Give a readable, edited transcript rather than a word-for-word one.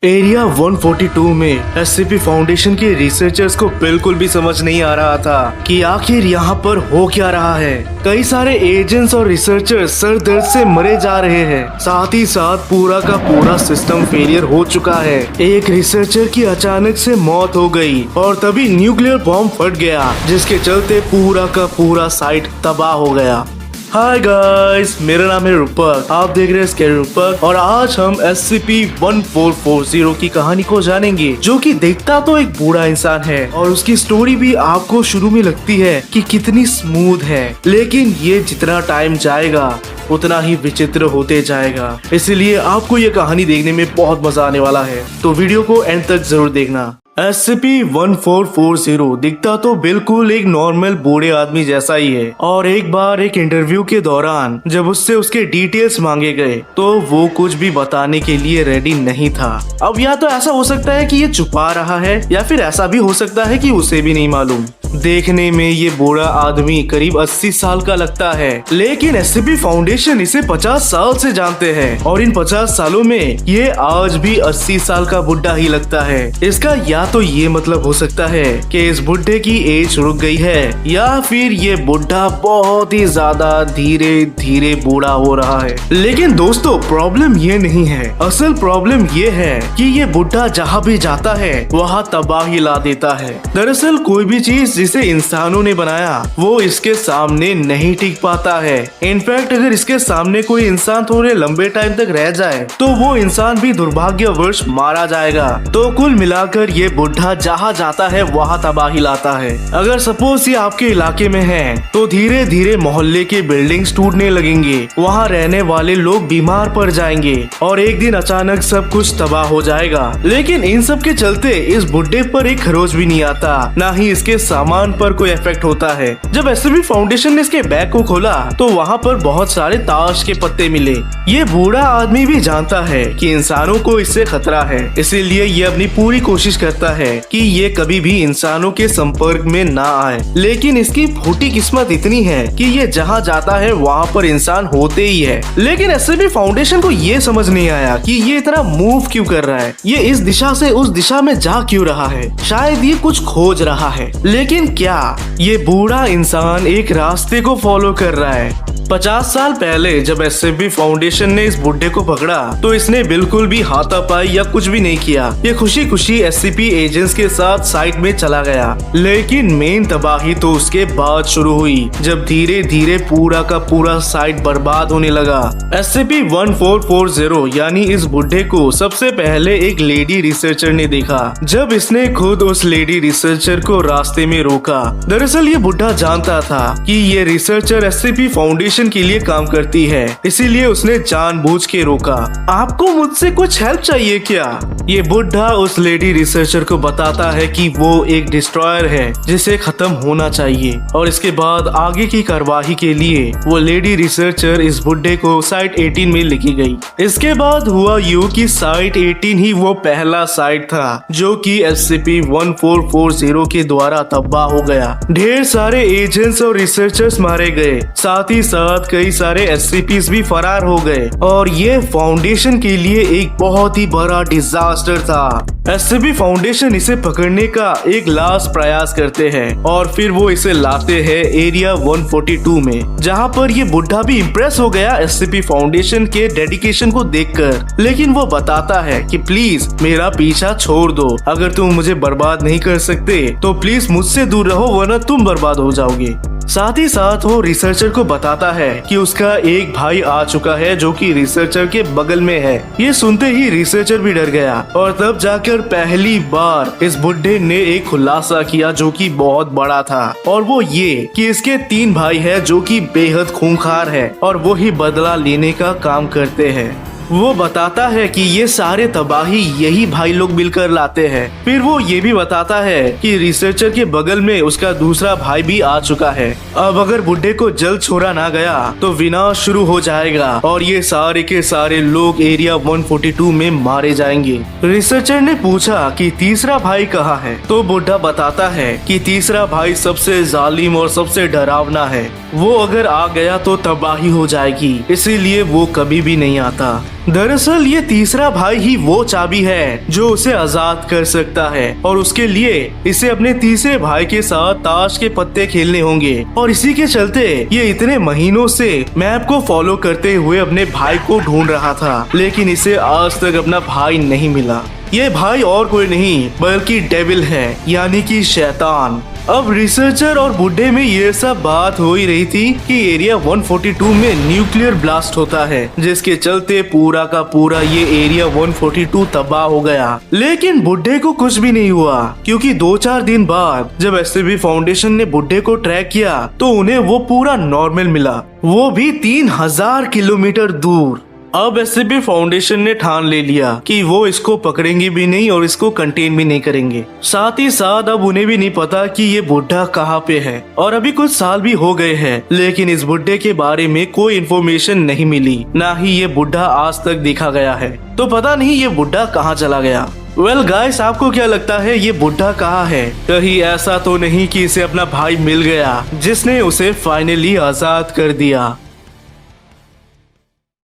Area 142 में SCP foundation के researchers को बिल्कुल भी समझ नहीं आ रहा था कि आखिर यहाँ पर हो क्या रहा है। कई सारे एजेंट्स और रिसर्चर्स सर दर्द से मरे जा रहे हैं, साथ ही साथ पूरा का पूरा सिस्टम फेलियर हो चुका है। एक रिसर्चर की अचानक से मौत हो गई और तभी न्यूक्लियर बॉम्ब फट गया, जिसके चलते पूरा का पूरा साइट तबाह हो गया। हाय गाइस, मेरा नाम है रूपक, आप देख रहे हैं स्कैरी रूपक और आज हम SCP-1440 की कहानी को जानेंगे, जो कि दिखता तो एक बूढ़ा इंसान है और उसकी स्टोरी भी आपको शुरू में लगती है कि कितनी स्मूथ है, लेकिन ये जितना टाइम जाएगा उतना ही विचित्र होते जाएगा। इसलिए आपको ये कहानी देखने में बहुत मजा आने वाला है, तो वीडियो को एंड तक जरूर देखना। SCP-1440 दिखता तो बिल्कुल एक नॉर्मल बूढ़े आदमी जैसा ही है और एक बार एक इंटरव्यू के दौरान जब उससे उसके डिटेल्स मांगे गए तो वो कुछ भी बताने के लिए रेडी नहीं था। अब या तो ऐसा हो सकता है कि ये छुपा रहा है या फिर ऐसा भी हो सकता है कि उसे भी नहीं मालूम। देखने में ये बूढ़ा आदमी करीब 80 साल का लगता है, लेकिन SCP फाउंडेशन इसे 50 साल से जानते हैं और इन 50 सालों में ये आज भी 80 साल का बुढ़ा ही लगता है। इसका या तो ये मतलब हो सकता है कि इस बुढ़े की एज रुक गई है या फिर ये बुढ़ा बहुत ही ज्यादा धीरे धीरे बूढ़ा हो रहा है। लेकिन दोस्तों, प्रॉब्लम ये नहीं है, असल प्रॉब्लम ये है कि ये बुढ़ा जहाँ भी जाता है वहाँ तबाही ला देता है। दरअसल कोई भी चीज जिसे इंसानों ने बनाया वो इसके सामने नहीं टिक पाता है। इनफैक्ट अगर इसके सामने कोई इंसान थोड़े लंबे टाइम तक रह जाए तो वो इंसान भी दुर्भाग्यवश मारा जाएगा। तो कुल मिलाकर ये बुढ़ा जहाँ जाता है वहाँ तबाही लाता है। अगर सपोज ये आपके इलाके में है तो धीरे धीरे मोहल्ले के बिल्डिंग्स टूटने लगेंगे, वहाँ रहने वाले लोग बीमार पड़ जाएंगे और एक दिन अचानक सब कुछ तबाह हो जाएगा। लेकिन इन सब के चलते इस बुढ़े पर एक खरोच भी नहीं आता, न ही इसके सामान पर कोई इफेक्ट होता है। जब SCP फाउंडेशन ने इसके बैग को खोला तो वहाँ पर बहुत सारे ताश के पत्ते मिले। ये बूढ़ा आदमी भी जानता है कि इंसानों को इससे खतरा है, इसीलिए ये अपनी पूरी कोशिश करता है कि ये कभी भी इंसानों के संपर्क में ना आए। लेकिन इसकी फूटी किस्मत इतनी है कि ये जहाँ जाता है वहाँ पर इंसान होते ही है। लेकिन SCP फाउंडेशन को ये समझ नहीं आया कि ये इतना मूव क्यों कर रहा है, ये इस दिशा से उस दिशा में जा क्यों रहा है। शायद ये कुछ खोज रहा है, लेकिन क्या ये बूढ़ा इंसान एक रास्ते को फॉलो कर रहा है। 50 साल पहले जब SCP फाउंडेशन ने इस बुढ़े को पकड़ा तो इसने बिल्कुल भी हाथापाई या कुछ भी नहीं किया। ये खुशी खुशी SCP एजेंट्स के साथ साइट में चला गया। लेकिन मेन तबाही तो उसके बाद शुरू हुई, जब धीरे धीरे पूरा का पूरा साइट बर्बाद होने लगा। SCP-1440 यानी इस बुढ़े को सबसे पहले एक लेडी रिसर्चर ने देखा, जब इसने खुद उस लेडी रिसर्चर को रास्ते में रोका। दरअसल ये बुढ़ा जानता था कि ये रिसर्चर SCP फाउंडेशन के लिए काम करती है, इसीलिए उसने जानबूझ के रोका। आपको मुझसे कुछ हेल्प चाहिए क्या? ये बुढ़ा उस लेडी रिसर्चर को बताता है कि वो एक डिस्ट्रॉयर है जिसे खत्म होना चाहिए और इसके बाद आगे की कार्यवाही के लिए वो लेडी रिसर्चर इस बुढ़े को साइट 18 में लेके गई। इसके बाद हुआ यूं कि साइट 18 ही वो पहला साइट था जो कि SCP-1440 के द्वारा तबाह हो गया। ढेर सारे एजेंट्स और रिसर्चर्स मारे गए, साथ ही साथ कई सारे SCPs भी फरार हो गए और ये फाउंडेशन के लिए एक बहुत ही बड़ा डिजास्टर था। SCP फाउंडेशन इसे पकड़ने का एक लास्ट प्रयास करते हैं और फिर वो इसे लाते हैं एरिया 142 में, जहाँ पर ये बुढ़ा भी इम्प्रेस हो गया SCP फाउंडेशन के डेडिकेशन को देखकर। लेकिन वो बताता है कि प्लीज मेरा पीछा छोड़ दो, अगर तुम मुझे बर्बाद नहीं कर सकते तो प्लीज मुझसे दूर रहो, वरना तुम बर्बाद हो जाओगे। साथ ही साथ वो रिसर्चर को बताता है कि उसका एक भाई आ चुका है जो कि रिसर्चर के बगल में है। ये सुनते ही रिसर्चर भी डर गया और तब जाकर पहली बार इस बुढ़े ने एक खुलासा किया जो कि बहुत बड़ा था, और वो ये कि इसके 3 भाई है जो कि बेहद खूंखार है और वो ही बदला लेने का काम करते हैं। वो बताता है कि ये सारे तबाही यही भाई लोग मिलकर लाते हैं। फिर वो ये भी बताता है कि रिसर्चर के बगल में उसका दूसरा भाई भी आ चुका है। अब अगर बुढ़े को जल्द छोड़ा ना गया तो विनाश शुरू हो जाएगा और ये सारे के सारे लोग एरिया 142 में मारे जाएंगे। रिसर्चर ने पूछा कि तीसरा भाई कहाँ है, तो बुढ़ा बताता है कि तीसरा भाई सबसे जालिम और सबसे डरावना है, वो अगर आ गया तो तबाही हो जाएगी, इसीलिए वो कभी भी नहीं आता। दरअसल ये तीसरा भाई ही वो चाबी है जो उसे आजाद कर सकता है और उसके लिए इसे अपने तीसरे भाई के साथ ताश के पत्ते खेलने होंगे। और इसी के चलते ये इतने महीनों से मैप को फॉलो करते हुए अपने भाई को ढूंढ रहा था, लेकिन इसे आज तक अपना भाई नहीं मिला। ये भाई और कोई नहीं बल्कि डेविल है, यानी कि शैतान। अब रिसर्चर और बुड्ढे में ये सब बात हो ही रही थी कि एरिया 142 में न्यूक्लियर ब्लास्ट होता है, जिसके चलते पूरा का पूरा ये एरिया 142 तबाह हो गया। लेकिन बुड्ढे को कुछ भी नहीं हुआ, क्योंकि 2-4 दिन बाद जब एससीबी फाउंडेशन ने बुड्ढे को ट्रैक किया तो उन्हें वो पूरा नॉर्मल मिला, वो भी 3000 किलोमीटर दूर। अब एससीबी फाउंडेशन ने ठान ले लिया कि वो इसको पकड़ेंगे भी नहीं और इसको कंटेन भी नहीं करेंगे। साथ ही साथ अब उन्हें भी नहीं पता कि ये बुड्ढा कहाँ पे है। और अभी कुछ साल भी हो गए हैं, लेकिन इस बुड्ढे के बारे में कोई इन्फॉर्मेशन नहीं मिली, ना ही ये बुड्ढा आज तक देखा गया है। तो पता नहीं ये बुड्ढा कहाँ चला गया। वेल गाइस, आपको क्या लगता है ये बुड्ढा कहाँ है? कहीं ऐसा तो नहीं कि इसे अपना भाई मिल गया जिसने उसे फाइनली आजाद कर दिया।